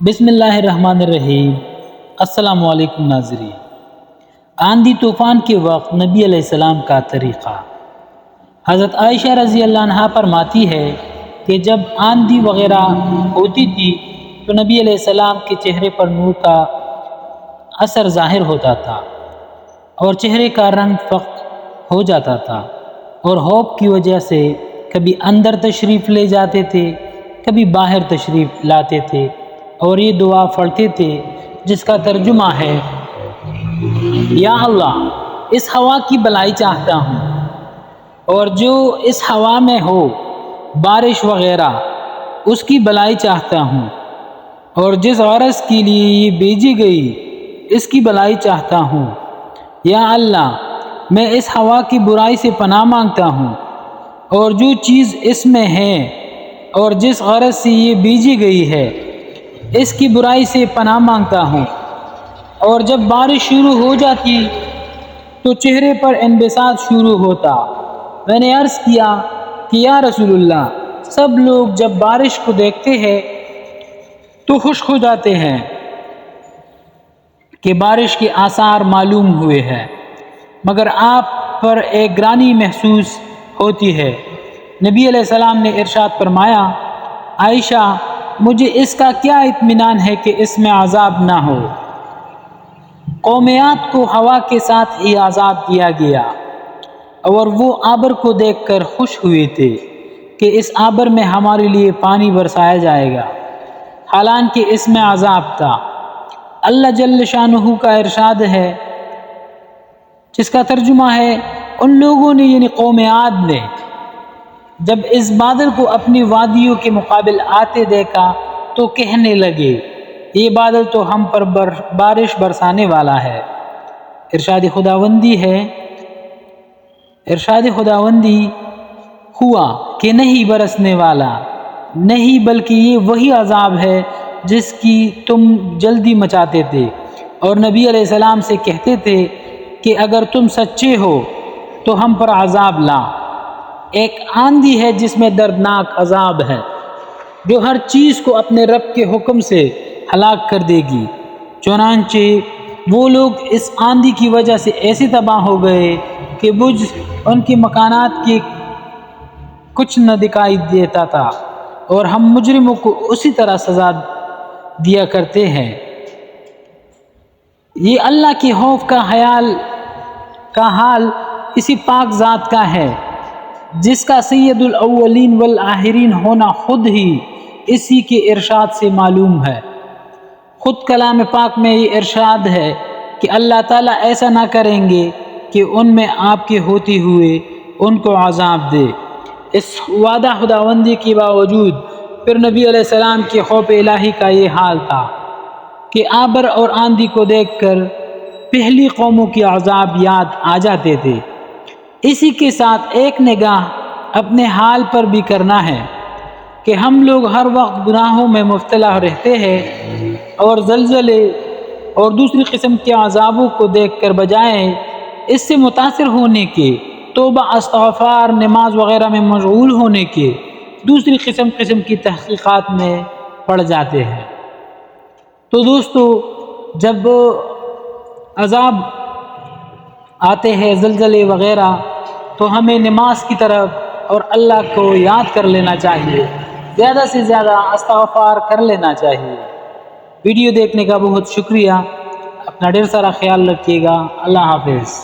بسم اللہ الرحمن الرحیم۔ السلام علیکم ناظرین۔ آندھی طوفان کے وقت نبی علیہ السلام کا طریقہ۔ حضرت عائشہ رضی اللہ عنہا فرماتی ہے کہ جب آندھی وغیرہ ہوتی تھی تو نبی علیہ السلام کے چہرے پر نور کا اثر ظاہر ہوتا تھا اور چہرے کا رنگ فقط ہو جاتا تھا، اور خوف کی وجہ سے کبھی اندر تشریف لے جاتے تھے، کبھی باہر تشریف لاتے تھے، اور یہ دعا پڑھتے تھے جس کا ترجمہ ہے: یا اللہ، اس ہوا کی بھلائی چاہتا ہوں، اور جو اس ہوا میں ہو بارش وغیرہ اس کی بھلائی چاہتا ہوں، اور جس غرض کے لیے یہ بھیجی گئی اس کی بھلائی چاہتا ہوں۔ یا اللہ، میں اس ہوا کی برائی سے پناہ مانگتا ہوں، اور جو چیز اس میں ہے اور جس غرض سے یہ بھیجی گئی ہے اس کی برائی سے پناہ مانگتا ہوں۔ اور جب بارش شروع ہو جاتی تو چہرے پر انبساط شروع ہوتا۔ میں نے عرض کیا کہ یا رسول اللہ، سب لوگ جب بارش کو دیکھتے ہیں تو خوش ہو جاتے ہیں کہ بارش کے آثار معلوم ہوئے ہیں، مگر آپ پر ایک گرانی محسوس ہوتی ہے۔ نبی علیہ السلام نے ارشاد فرمایا: عائشہ، مجھے اس کا کیا اطمینان ہے کہ اس میں عذاب نہ ہو۔ قومیات کو ہوا کے ساتھ ہی عذاب دیا گیا، اور وہ آبر کو دیکھ کر خوش ہوئے تھے کہ اس آبر میں ہمارے لیے پانی برسایا جائے گا، حالانکہ اس میں عذاب تھا۔ اللہ جل شانہ کا ارشاد ہے، جس کا ترجمہ ہے: ان لوگوں نے یعنی قوم عاد نے جب اس بادل کو اپنی وادیوں کے مقابل آتے دیکھا تو کہنے لگے، یہ بادل تو ہم پر بارش برسانے والا ہے۔ ارشاد خداوندی ہوا کہ نہیں برسنے والا، نہیں بلکہ یہ وہی عذاب ہے جس کی تم جلدی مچاتے تھے، اور نبی علیہ السلام سے کہتے تھے کہ اگر تم سچے ہو تو ہم پر عذاب لا۔ ایک آندھی ہے جس میں دردناک عذاب ہے، جو ہر چیز کو اپنے رب کے حکم سے ہلاک کر دے گی۔ چنانچہ وہ لوگ اس آندھی کی وجہ سے ایسے تباہ ہو گئے کہ بجز ان کے مکانات کے کچھ نہ دکھائی دیتا تھا، اور ہم مجرموں کو اسی طرح سزا دیا کرتے ہیں۔ یہ اللہ کے خوف کا حال اسی پاک ذات کا ہے جس کا سید الاولین والآخرین ہونا خود ہی اسی کے ارشاد سے معلوم ہے۔ خود کلام پاک میں یہ ارشاد ہے کہ اللہ تعالیٰ ایسا نہ کریں گے کہ ان میں آپ کے ہوتے ہوئے ان کو عذاب دے۔ اس وعدہ خداوندی کے باوجود پھر نبی علیہ السلام کے خوف الہی کا یہ حال تھا کہ آبر اور آندھی کو دیکھ کر پہلی قوموں کے عذاب یاد آ جاتے تھے۔ اسی کے ساتھ ایک نگاہ اپنے حال پر بھی کرنا ہے کہ ہم لوگ ہر وقت گناہوں میں مبتلا رہتے ہیں، اور زلزلے اور دوسری قسم کے عذابوں کو دیکھ کر بجائے اس سے متاثر ہونے کے، توبہ استغفار نماز وغیرہ میں مشغول ہونے کے، دوسری قسم کی تحقیقات میں پڑ جاتے ہیں۔ تو دوستو، جب عذاب آتے ہیں زلزلے وغیرہ تو ہمیں نماز کی طرف اور اللہ کو یاد کر لینا چاہیے، زیادہ سے زیادہ استغفار کر لینا چاہیے۔ ویڈیو دیکھنے کا بہت شکریہ، اپنا ڈھیر سارا خیال رکھیے گا۔ اللہ حافظ۔